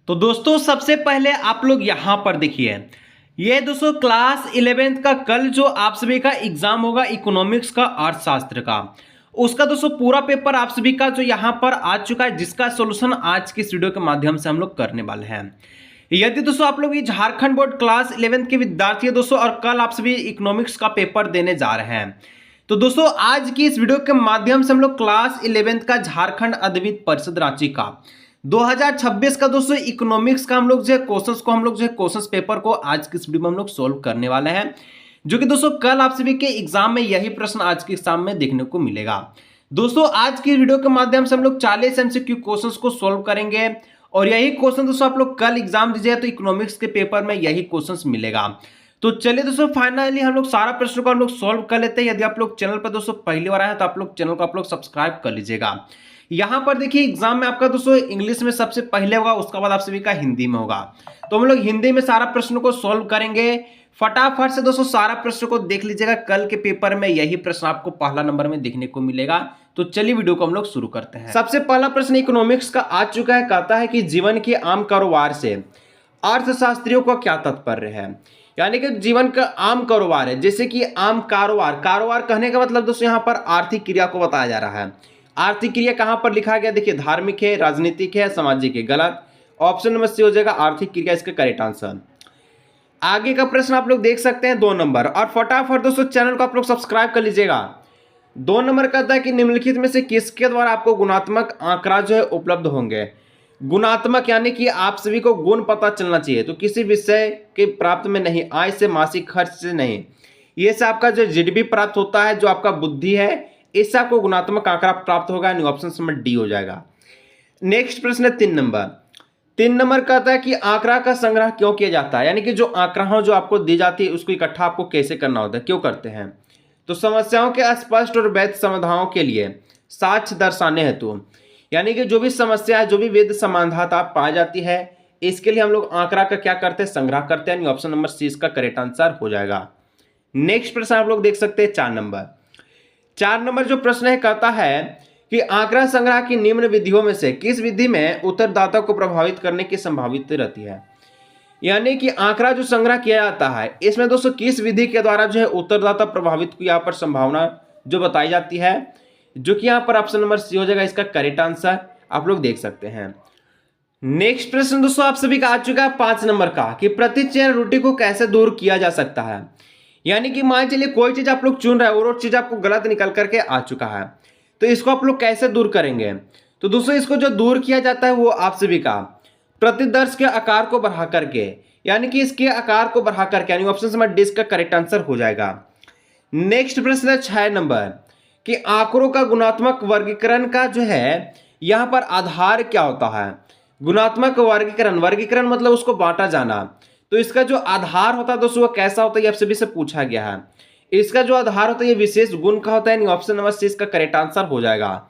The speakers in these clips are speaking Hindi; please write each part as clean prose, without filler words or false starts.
तो दोस्तों सबसे पहले आप लोग यहाँ पर देखिए, ये दोस्तों क्लास 11th का कल जो आप सभी का एग्जाम होगा इकोनॉमिक्स का अर्थशास्त्र का, उसका दोस्तों पूरा पेपर आप सभी का जो यहाँ पर आ चुका है, जिसका सोल्यूशन आज की इस वीडियो के माध्यम से हम लोग करने वाले हैं। यदि दोस्तों आप लोग ये झारखंड बोर्ड क्लास 11th के विद्यार्थी है दोस्तों, और कल आप सभी इकोनॉमिक्स का पेपर देने जा रहे हैं, तो दोस्तों आज की इस वीडियो के माध्यम से हम लोग क्लास 11th का झारखंड अद्यवित परिषद रांची का 2026 का दोस्तों इकोनॉमिक्स का हम लोग जो क्वेश्चंस पेपर को आज की इस वीडियो में हम लोग सोल्व करने वाले हैं, जो कि दोस्तों कल आप सभी के एग्जाम में यही प्रश्न आज के एग्जाम में देखने को मिलेगा। दोस्तों आज की वीडियो के माध्यम से हम लोग 40 MCQ क्वेश्चंस को सोल्व करेंगे, और यही क्वेश्चन दोस्तों आप लोग कल एग्जाम दीजिए तो इकोनॉमिक्स के पेपर में यही क्वेश्चंस मिलेगा। तो चलिए दोस्तों फाइनली हम लोग सारा प्रश्न को हम लोग सोल्व कर लेते हैं। यदि आप लोग चैनल पर दोस्तों पहली बार आए हैं तो आप लोग चैनल को आप लोग सब्सक्राइब कर लीजिएगा। यहाँ पर देखिए एग्जाम में आपका दोस्तों इंग्लिश में सबसे पहले होगा, उसके बाद आप सभी का हिंदी में होगा। तो हम लोग हिंदी में सारा प्रश्न को सोल्व करेंगे। फटाफट से दोस्तों सारा प्रश्न को देख लीजिएगा, कल के पेपर में यही प्रश्न आपको पहला नंबर में देखने को मिलेगा। तो चलिए वीडियो को हम लोग शुरू करते हैं। सबसे पहला प्रश्न इकोनॉमिक्स का आ चुका है, कहता है कि जीवन के आम कारोबार से अर्थशास्त्रियों का क्या तात्पर्य है। यानी कि जीवन का आम कारोबार है, जैसे कि आम कारोबार कहने का मतलब दोस्तों यहाँ पर आर्थिक क्रिया को बताया जा रहा है। आर्थिक क्रिया कहां पर लिखा गया, देखिए धार्मिक है, राजनीतिक है, सामाजिक है। गलत, ऑप्शन नंबर सी हो जाएगा आर्थिक क्रिया इसका करेक्ट आंसर। आगे का प्रश्न आप लोग देख सकते हैं 2 नंबर, और फटाफट दोस्तों चैनल को आप लोग सब्सक्राइब कर लीजिएगा। 2 नंबर कहता है कि निम्नलिखित में से किसके द्वारा आपको गुणात्मक आंकड़ा जो है उपलब्ध होंगे। गुणात्मक यानी कि आप सभी को गुण पता चलना चाहिए, तो किसी विषय के प्राप्त में नहीं, आय से, मासिक खर्च से नहीं, ये से आपका जो जीडीपी प्राप्त होता है, जो आपका बुद्धि है, इससे आपको गुणात्मक आंकड़ा प्राप्त होगा। ऑप्शन नंबर डी हो जाएगा। नेक्स्ट प्रश्न है 3 नंबर कहता है कि आंकड़ा का संग्रह क्यों किया जाता है। यानी कि जो आंकड़ा जो आपको दी जाती है उसको इकट्ठा आपको कैसे करना होता है, क्यों करते हैं। तो समस्याओं के स्पष्ट और वैध समाधानों के लिए साक्ष्य दर्शाने हेतु, यानी कि जो भी समस्या है, जो भी वैध समाधान पाई जाती है, इसके लिए हम लोग आंकड़ा का क्या करते हैं, संग्रह करते हैं। ऑप्शन नंबर सी इसका करेक्ट आंसर हो जाएगा। नेक्स्ट प्रश्न आप लोग देख सकते हैं 4 नंबर जो प्रश्न है, कहता है कि आंकड़ा संग्रह की निम्न विधियों में से किस विधि में उत्तरदाता को प्रभावित करने की संभावित रहती है। यानी कि आंकड़ा जो संग्रह किया जाता है, इसमें दोस्तों किस विधि के द्वारा जो है उत्तरदाता प्रभावित की यहाँ पर संभावना जो बताई जाती है, जो कि यहाँ पर ऑप्शन नंबर सी हो जाएगा इसका करेक्ट आंसर। आप लोग देख सकते हैं। नेक्स्ट प्रश्न दोस्तों आप सभी का आ चुका है 5 नंबर का, कि प्रतिचयन त्रुटि को कैसे दूर किया जा सकता है। यानी कि मान चलिए कोई चीज आप लोग चुन रहे हैं और वो चीज आपको गलत निकल करके आ चुका है, तो इसको आप लोग कैसे दूर करेंगे। तो दोस्तों इसको जो दूर किया जाता है वो आप सभी का प्रतिदर्श के आकार को बढ़ा करके, यानी कि इसके आकार को बढ़ा करके, यानी ऑप्शन नंबर डी का करेक्ट आंसर हो जाएगा। नेक्स्ट प्रश्न है 6 नंबर, कि आंकड़ों का गुणात्मक वर्गीकरण का जो है यहाँ पर आधार क्या होता है। गुणात्मक वर्गीकरण मतलब उसको बांटा जाना, तो इसका जो आधार होता है दोस्तों वो कैसा होता है, आप सभी से पूछा गया है। इसका जो आधार होता है ये विशेष गुण का होता है। ऑप्शन नंबर सी इसका करेक्ट आंसर हो जाएगा।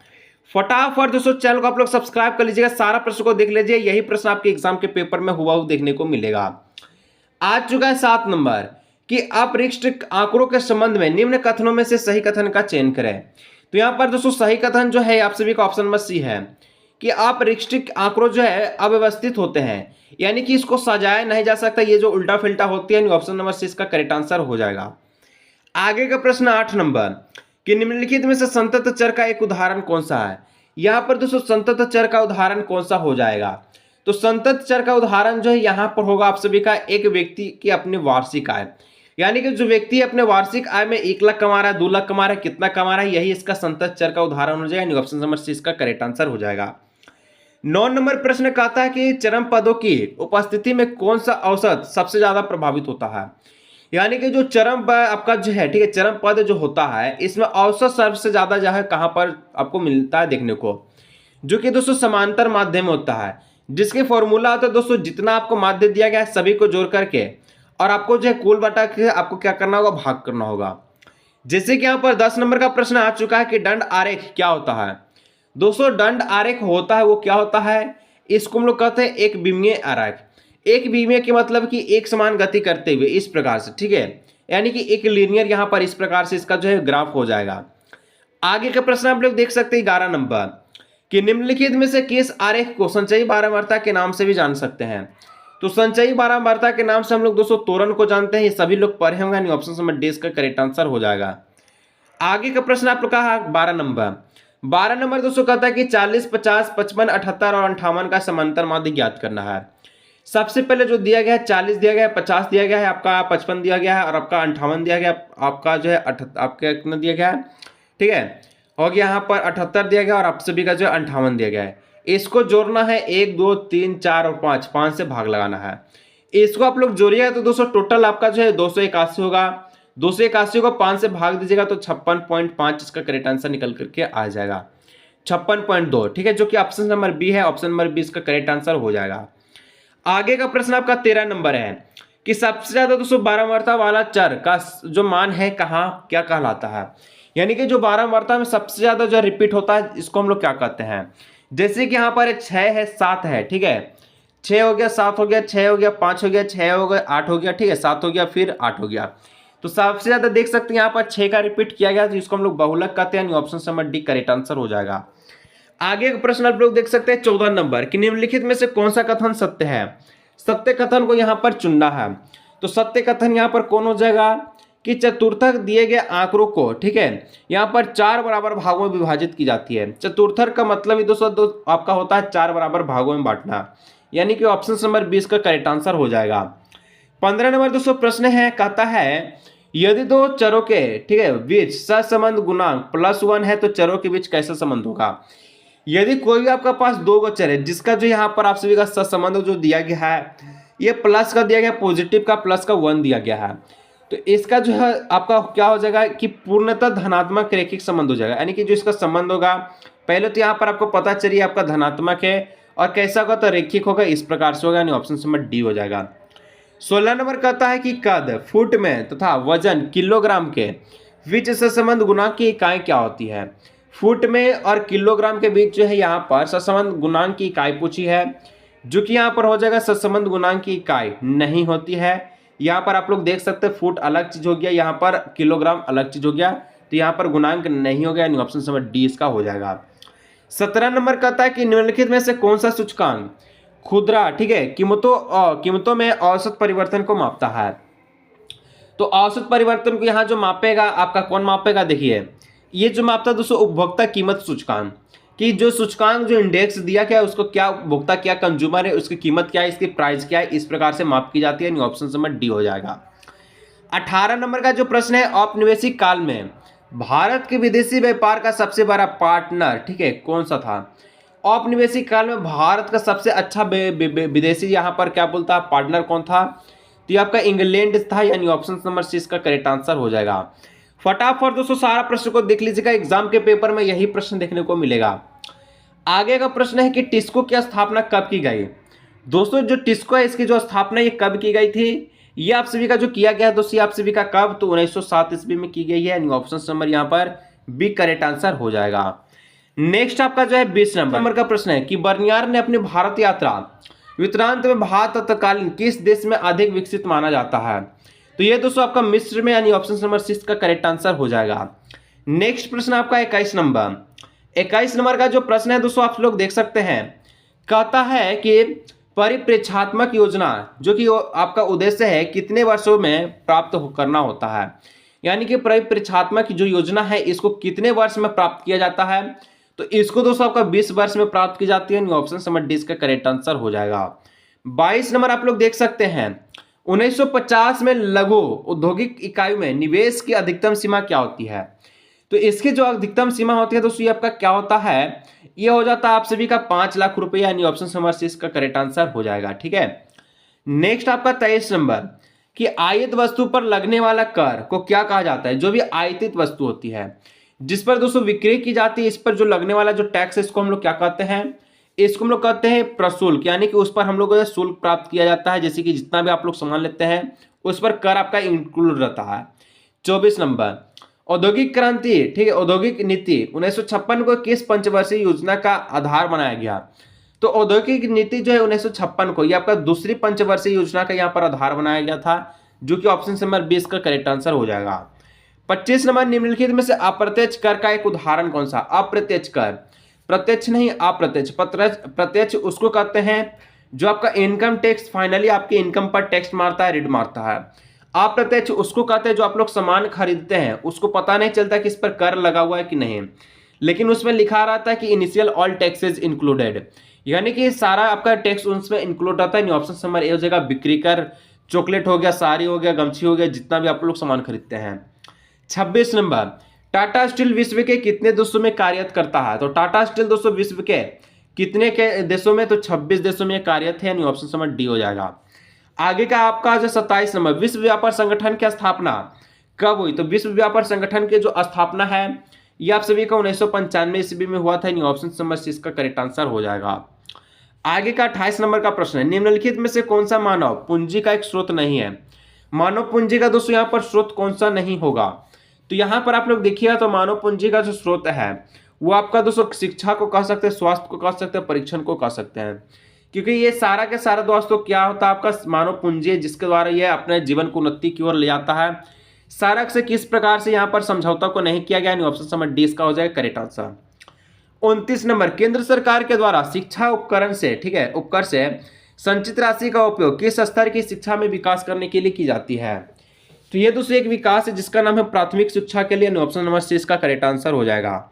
फटाफट दोस्तों चैनल को आप लोग सब्सक्राइब कर लीजिएगा, सारा प्रश्न को देख लीजिए, यही प्रश्न आपके एग्जाम के पेपर में हुआ देखने को मिलेगा। आ चुका है 7 नंबर, कि अपरिष्ट आंकड़ों के संबंध में निम्न कथनों में से सही कथन का चयन करें। तो यहाँ पर दोस्तों सही कथन जो है आप सभी का ऑप्शन नंबर सी है, कि अपरिष्ट आंकड़ों जो है अव्यवस्थित होते हैं, यानी कि इसको सजाया नहीं जा सकता, ये जो उल्टा फिल्टा होती है। ऑप्शन नंबर सी इसका करेक्ट आंसर हो जाएगा। आगे का प्रश्न 8 नंबर, कि निम्नलिखित में से संतत चर का एक उदाहरण कौन सा है। यहां पर दोस्तों संतत चर का उदाहरण कौन सा हो जाएगा। तो संतत चर का उदाहरण जो है यहां पर होगा आप सभी का एक व्यक्ति की अपनी वार्षिक आय, यानी कि जो व्यक्ति अपने वार्षिक आय में 1 लाख कमा रहा है, 2 लाख कमा रहा है, कितना कमा रहा है, यही इसका संतत चर का उदाहरण हो जाएगा। ऑप्शन नंबर सी इसका करेक्ट आंसर हो जाएगा। 9 नंबर प्रश्न कहता है कि चरम पदों की उपस्थिति में कौन सा औसत सबसे ज्यादा प्रभावित होता है। यानी कि जो चरम पद आपका जो है, ठीक है, चरम पद जो होता है इसमें औसत सबसे ज्यादा जो है कहां पर आपको मिलता है देखने को, जो कि दोस्तों समांतर माध्य में होता है, जिसके फॉर्मूला होता है दोस्तों जितना आपको माध्य दिया गया है सभी को जोड़ करके, और आपको जो है कुल बटा के आपको क्या करना होगा, भाग करना होगा। जैसे कि यहाँ पर 10 नंबर का प्रश्न आ चुका है कि दंड आरेख क्या होता है। दोस्तों दंड आरेख होता है वो क्या होता है, इसको हम लोग कहते हैं एक विमीय आरेख। एक विमीय के मतलब कि एक समान गति करते हुए इस प्रकार से, ठीक है, यानी कि एक लीनियर यहाँ पर इस प्रकार से इसका जो है ग्राफ हो जाएगा। आगे का प्रश्न आप लोग देख सकते हैं 11 नंबर, कि निम्नलिखित में से किस आरेख को संचयी बारंबारता के नाम से भी जान सकते हैं। तो संचयी बारंबारता के नाम से हम लोग दोस्तों त्वरण को जानते हैं, ये सभी लोग पढ़े होंगे, यानी ऑप्शन नंबर डी इसका करेक्ट आंसर हो जाएगा। आगे का प्रश्न आप लोग का 12 नंबर दोस्तों कहता है कि 40, 50, 55, 78 और 58 का समांतर माध्य ज्ञात करना है। सबसे पहले जो दिया गया है 40 दिया गया है, 50 दिया गया है, आपका 55 दिया गया है और आपका 58 दिया गया, आपका जो है आपका कितना दिया गया है, ठीक है, और यहाँ पर 78 दिया गया और आप सभी का जो है 58 दिया गया है। इसको जोड़ना है 1, 2, 3, 4 और 5 से भाग लगाना है। इसको आप लोग जोड़िएगा तो दोस्तों टोटल आपका जो है 281 होगा। 281 को 5 से भाग दीजिएगा तो 56.5 इसका करेक्ट आंसर निकल करके आ जाएगा, 56.2, ठीक है, जो कि ऑप्शन नंबर बी है। ऑप्शन नंबर बी इसका करेक्ट आंसर हो जाएगा। आगे का प्रश्न आपका 13 नंबर है कि सबसे ज्यादा दोस्तों बारंबारता वाला चर का जो मान है कहाँ क्या कहलाता है, यानी कि जो बारंबारता में सबसे ज्यादा जो रिपीट होता है इसको हम लोग क्या कहते हैं। जैसे कि यहाँ पर 6 है, 7 है, ठीक है, 6 हो गया, 7 हो गया, 6 हो गया, 5 हो गया, 6 हो गया, 8 हो गया, ठीक है, 7 हो गया, फिर 8 हो गया। तो सबसे ज्यादा देख सकते हैं यहाँ पर 6 का रिपीट किया गया, तो इसको हम लोग बहुलक कहते हैं, option number D correct answer हो जाएगा। आगे का प्रश्न आप लोग देख सकते हैं 14 नंबर कि निम्नलिखित में से कौन सा कथन सत्य है। सत्य कथन को यहाँ पर चुनना है। तो सत्य कथन यहाँ पर कौन हो जाएगा कि चतुर्थक दिए गए आंकड़ों को, ठीक है, यहाँ पर 4 बराबर भागों में विभाजित की जाती है। चतुर्थक का मतलब ही दोस्तों आपका होता है 4 बराबर भागों में बांटना, यानी कि ऑप्शन नंबर 20 का करेक्ट आंसर हो जाएगा। 15 नंबर दोस्तों प्रश्न है, कहता है यदि दो चरों के, ठीक है, बीच सहसंबंध गुणांक +1 है तो चरों के बीच कैसा संबंध होगा। यदि कोई भी आपका पास दो गो चर है जिसका जो यहाँ पर आप सभी का सहसंबंध जो दिया गया है ये प्लस का दिया गया, पॉजिटिव का प्लस का 1 दिया गया है, तो इसका जो है आपका क्या हो जाएगा कि पूर्णतः धनात्मक रैखिक संबंध हो जाएगा। यानी कि जो इसका संबंध होगा पहले तो यहाँ पर आपको पता चलिए आपका धनात्मक है और कैसा होगा तो रैखिक होगा, इस प्रकार से होगा, यानी ऑप्शन नंबर डी हो जाएगा। 16 नंबर कहता है कि कद फुट में तथा वजन किलोग्राम के बीच सहसंबंध गुणांक की इकाई क्या होती है। फुट में और किलोग्राम के बीच जो है यहाँ पर सहसंबंध गुणांक की इकाई पूछी है, जो कि यहाँ पर हो जाएगा सहसंबंध गुणांक की इकाई नहीं होती है। यहाँ पर आप लोग देख सकते हैं फुट अलग चीज हो गया, यहाँ पर किलोग्राम अलग चीज हो गया, तो यहाँ पर गुणांक नहीं हो गया, यानी ऑप्शन नंबर डी इसका हो जाएगा। 17 नंबर कहता है कि निम्नलिखित में से कौन सा सूचकांक खुदरा, ठीक है, कीमतों में औसत परिवर्तन को मापता है। तो औसत परिवर्तन को यहाँ जो मापेगा आपका कौन मापेगा, देखिए ये जो मापता है दोस्तों उपभोक्ता कीमत सूचकांक, कि जो सूचकांक जो इंडेक्स दिया गया है उसको क्या उपभोक्ता क्या कंज्यूमर है उसकी कीमत क्या है, इसकी प्राइस क्या है, इस प्रकार से माप की जाती है, ऑप्शन नंबर डी हो जाएगा। 18 नंबर का जो प्रश्न है औपनिवेशिक काल में भारत के विदेशी व्यापार का सबसे बड़ा पार्टनर, ठीक है, कौन सा था। औपनिवेशिक काल में भारत का सबसे अच्छा विदेशी यहाँ पर क्या बोलता है पार्टनर कौन था, तो ये आपका इंग्लैंड था, यानी ऑप्शन नंबर सी इसका करेक्ट आंसर हो जाएगा। फटाफट दोस्तों सारा प्रश्न को देख लीजिएगा, एग्जाम के पेपर में यही प्रश्न देखने को मिलेगा। आगे का प्रश्न है कि टिस्को की स्थापना कब की गई। दोस्तों जो टिस्को है इसकी जो स्थापना ये कब की गई थी, ये आप सभी का जो किया गया है दोस्तों आप सभी का कब, तो 1907 ईस्वी में की गई है, यानी ऑप्शन नंबर यहाँ पर बी करेक्ट आंसर हो जाएगा। नेक्स्ट आपका जो है 20 नंबर का प्रश्न है कि बर्नियार ने अपनी भारत यात्रा वृत्तांत में भारत तत्कालीन किस देश में अधिक विकसित माना जाता है। तो ये दोस्तों आपका मिस्र में, यानी ऑप्शन नंबर 6 का करेक्ट आंसर हो जाएगा। नेक्स्ट प्रश्न आपका 21 नंबर। 21 नंबर का जो प्रश्न है दोस्तों आप लोग देख सकते हैं, कहता है कि परिप्रेक्षात्मक योजना जो कि आपका उद्देश्य है कितने वर्षों में प्राप्त करना होता है, यानी कि परिप्रेक्षात्मक जो योजना है इसको कितने वर्ष में प्राप्त किया जाता है, तो इसको दोस्तों आपका 20 वर्ष में प्राप्त की जाती है, ऑप्शन नंबर डी का करेक्ट आंसर हो जाएगा। 22 नंबर आप लोग देख सकते हैं 1950 में लघु औद्योगिक इकाई में निवेश की अधिकतम सीमा क्या होती है। तो इसकी जो अधिकतम सीमा होती है दोस्तों ये आपका क्या होता है, ये हो जाता है आप सभी का 5 लाख रुपए, यानी ऑप्शन नंबर सी इसका करेक्ट आंसर हो जाएगा। ठीक है, नेक्स्ट आपका 23 नंबर कि आयात वस्तु पर लगने वाला कर को क्या कहा जाता है। जो भी आयातित वस्तु होती है जिस पर दोस्तों विक्रय की जाती है, इस पर जो लगने वाला जो टैक्स है इसको हम लोग क्या कहते हैं, इसको हम लोग कहते हैं प्रशुल्क, यानी कि उस पर हम लोग को शुल्क प्राप्त किया जाता है। जैसे कि जितना भी आप लोग सामान लेते हैं उस पर कर आपका इंक्लूड रहता है। 24 नंबर औद्योगिक क्रांति, ठीक है, औद्योगिक नीति 1956 को किस पंचवर्षीय योजना का आधार बनाया गया। तो औद्योगिक नीति जो है 1956 को ये आपका दूसरी पंचवर्षीय योजना का यहाँ पर आधार बनाया गया था, जो कि ऑप्शन नंबर 20 का करेक्ट आंसर हो जाएगा। 25 नंबर निम्नलिखित में से अप्रत्यक्ष कर का एक उदाहरण कौन सा। अप्रत्यक्ष कर प्रत्यक्ष नहीं, अप्रत्यक्ष। प्रत्यक्ष उसको कहते हैं जो आपका इनकम टैक्स फाइनली आपके इनकम पर टैक्स मारता है, रिड मारता है। अप्रत्यक्ष उसको कहते हैं जो आप लोग सामान खरीदते हैं, उसको पता नहीं चलता कि इस पर कर लगा हुआ है कि नहीं, लेकिन उसमें लिखा रहता है कि इनिशियल ऑल टैक्सेस इंक्लूडेड, यानी कि सारा आपका टैक्स उसमें इंक्लूड रहता है। ऑप्शन नंबर ए हो जाएगा बिक्री कर, चॉकलेट हो गया, साड़ी हो गया, गमछी हो गया, जितना भी आप लोग सामान खरीदते हैं। 26 नंबर, टाटा स्टील विश्व के कितने देशों में कार्यरत करता है? तो टाटा स्टील दोस्तों विश्व के कितने के देशों में? तो 26 देशों में कार्यरत है, यानी ऑप्शन नंबर डी हो जाएगा। आगे का आपका जो 27 नंबर, विश्व व्यापार संगठन की स्थापना कब हुई? तो विश्व व्यापार संगठन की जो स्थापना है ये आप सभी का 1995 ईस्वी में हुआ था, यानी ऑप्शन नंबर सी इसका करेक्ट आंसर हो जाएगा। आगे का 28 नंबर का प्रश्न है, निम्नलिखित में से कौन सा मानव पूंजी का एक स्रोत नहीं है? मानव पूंजी का दोस्तों यहाँ पर स्रोत कौन सा नहीं होगा? तो यहाँ पर आप लोग देखिएगा तो मानव पूंजी का जो स्रोत है वो आपका दोस्तों शिक्षा को कह सकते हैं, स्वास्थ्य को कह सकते हैं, परीक्षण को कह सकते हैं, क्योंकि ये सारा के सारा दोस्तों क्या होता है आपका मानव पूंजी है, जिसके द्वारा ये अपने जीवन को उन्नति की ओर ले जाता है। सारा से किस प्रकार से यहाँ पर समझौता को नहीं किया गया, यानी ऑप्शन नंबर डी इसका हो जाएगा करेक्ट आंसर। 29 नंबर, केंद्र सरकार के द्वारा शिक्षा उपकरण से, ठीक है, उपकर से संचित राशि का उपयोग किस स्तर की शिक्षा में विकास करने के लिए की जाती है? तो ये दूसरी एक विकास है जिसका नाम है प्राथमिक शिक्षा के लिए, ऑप्शन नंबर सी इसका करेक्ट आंसर हो जाएगा।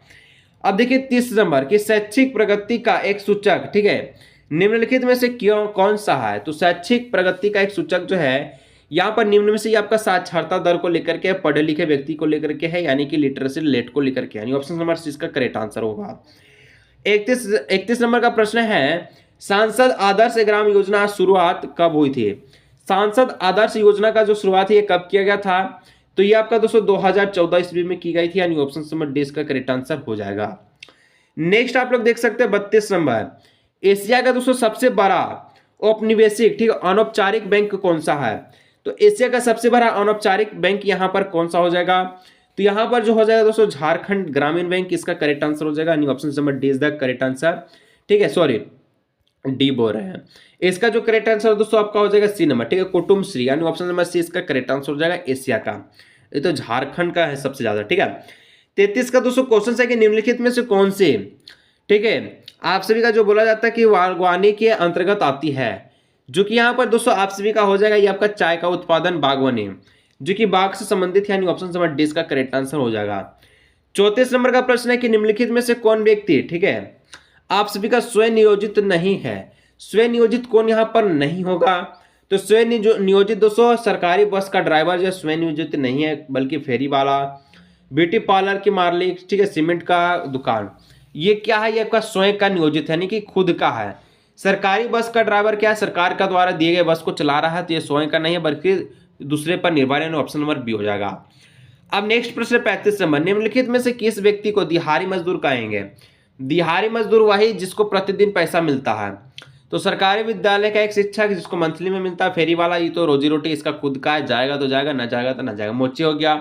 अब देखिए 30 नंबर की शैक्षिक प्रगति का एक सूचक, ठीक है, निम्नलिखित में से कौन सा है? तो शैक्षिक प्रगति का एक सूचक जो है यहाँ पर निम्न में से आपका साक्षरता दर को लेकर के, पढ़े लिखे व्यक्ति को लेकर के है, यानी कि लिटरेसी रेट को लेकर के, यानी ऑप्शन नंबर सी इसका करेक्ट आंसर होगा। 31 नंबर का प्रश्न है, सांसद आदर्श ग्राम योजना शुरुआत कब हुई थी? सांसद आदर्श योजना का जो शुरुआत है ये कब किया गया था? तो ये आपका दोस्तों 2014 ईस्वी में की गई थी, यानी ऑप्शन नंबर डी इसका करेक्ट आंसर हो जाएगा। नेक्स्ट आप लोग देख सकते हैं 32 नंबर, एशिया का दोस्तों सबसे बड़ा औपनिवेशिक, ठीक है, अनौपचारिक बैंक कौन सा है? तो एशिया का सबसे बड़ा अनौपचारिक बैंक यहाँ पर कौन सा हो जाएगा? तो यहाँ पर जो हो जाएगा दोस्तों झारखंड ग्रामीण बैंक इसका करेक्ट आंसर हो जाएगा, यानी option number D is the correct answer, ठीक है, सॉरी डी बोल रहे हैं। इसका जो करेक्ट आंसर दोस्तों आपका हो जाएगा सी नंबर, ठीक है, कुटुम्बश्री, यानी ऑप्शन नंबर सी इसका करेक्ट आंसर हो जाएगा एशिया का। ये तो झारखंड का है सबसे ज्यादा, ठीक है। 33 का दोस्तों क्वेश्चन है कि निम्नलिखित में से कौन से, ठीक है, आप सभी का जो बोला जाता है कि बागवानी के अंतर्गत आती है, जो कि यहाँ पर दोस्तों आप सभी का हो जाएगा ये आपका चाय का उत्पादन बागवानी, जो कि बाग से संबंधित है, यानी ऑप्शन नंबर डी इसका करेक्ट आंसर हो जाएगा। 34 नंबर का प्रश्न है कि निम्नलिखित में से कौन व्यक्ति, ठीक है, आप सभी का स्वयं नियोजित नहीं है? स्वयं नियोजित कौन यहाँ पर नहीं होगा? तो स्वयं नियोजित दोस्तों सरकारी बस का ड्राइवर जो स्वयं नियोजित नहीं है, बल्कि फेरी वाला, ब्यूटी पार्लर की मालिक, ठीक है, सीमेंट का दुकान, ये क्या है? ये आपका स्वयं का नियोजित है, यानी कि खुद का है। सरकारी बस का ड्राइवर क्या है? सरकार का द्वारा दिए गए बस को चला रहा है, तो ये स्वयं का नहीं है बल्कि दूसरे पर निर्भर है, ऑप्शन नंबर बी हो जाएगा। अब नेक्स्ट प्रश्न 35 नंबर, निम्नलिखित में से किस व्यक्ति को दिहाड़ी मजदूर कहेंगे? दिहाड़ी मजदूर वही जिसको प्रतिदिन पैसा मिलता है। तो सरकारी विद्यालय का एक शिक्षक जिसको मंथली में मिलता है, फेरी वाला ये तो रोजी रोटी इसका खुद का है, जाएगा तो जाएगा, ना जाएगा तो ना जाएगा। मोची हो गया,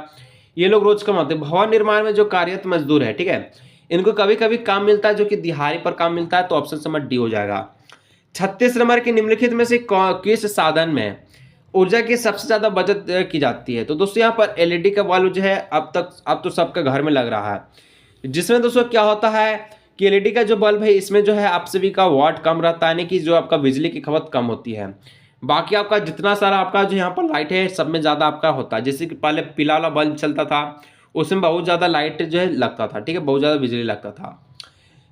ये लोग रोज कमाते हैं। भवन निर्माण में जो कार्यरत मजदूर है, ठीक है, इनको कभी कभी काम मिलता है जो कि दिहाड़ी पर काम मिलता है, तो ऑप्शन नंबर डी हो जाएगा। 36 नंबर के निम्नलिखित में से किस साधन में ऊर्जा की सबसे ज्यादा बचत की जाती है? तो दोस्तों यहाँ पर एलईडी का बल्ब जो है अब तो सबका घर में लग रहा है, जिसमें दोस्तों क्या होता है कि एलईडी का जो बल्ब है इसमें जो है आप सभी का वाट कम रहता है, यानी कि जो आपका बिजली की खपत कम होती है। बाकी आपका जितना सारा आपका जो यहाँ पर लाइट है सब में ज़्यादा आपका होता है। जैसे कि पहले पीला वाला बल्ब चलता था उसमें बहुत ज़्यादा लाइट जो है लगता था, ठीक है, बहुत ज़्यादा बिजली लगता था।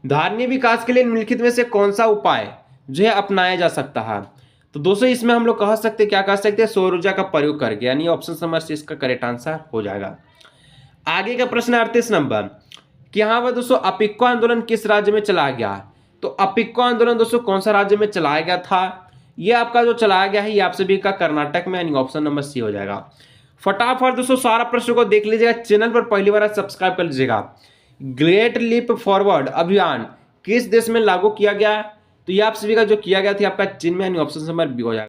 धारणीय विकास के लिए निम्नलिखित में से कौन सा उपाय जो है अपनाया जा सकता है? तो दोस्तों इसमें हम लोग कह सकते हैं, क्या कह सकते हैं, सौर ऊर्जा का प्रयोग करके, यानी ऑप्शन नंबर सी इसका करेक्ट आंसर हो जाएगा। आगे का प्रश्न 38 नंबर कि यहाँ पर दोस्तों अपिक्को आंदोलन किस राज्य में चलाया गया? तो अपिक्को आंदोलन दोस्तों कौन सा राज्य में चलाया गया था? ये आपका जो चलाया गया है ये आप सभी का कर्नाटक में, यानी ऑप्शन नंबर सी हो जाएगा। फटाफट दोस्तों सारा प्रश्नों को देख लीजिएगा, चैनल पर पहली बार सब्सक्राइब कर लीजिएगा। ग्रेट लीप फॉरवर्ड अभियान किस देश में लागू किया गया? तो ये आप सभी का जो किया गया था आपका चीन में, यानी ऑप्शन नंबर बी हो जाएगा।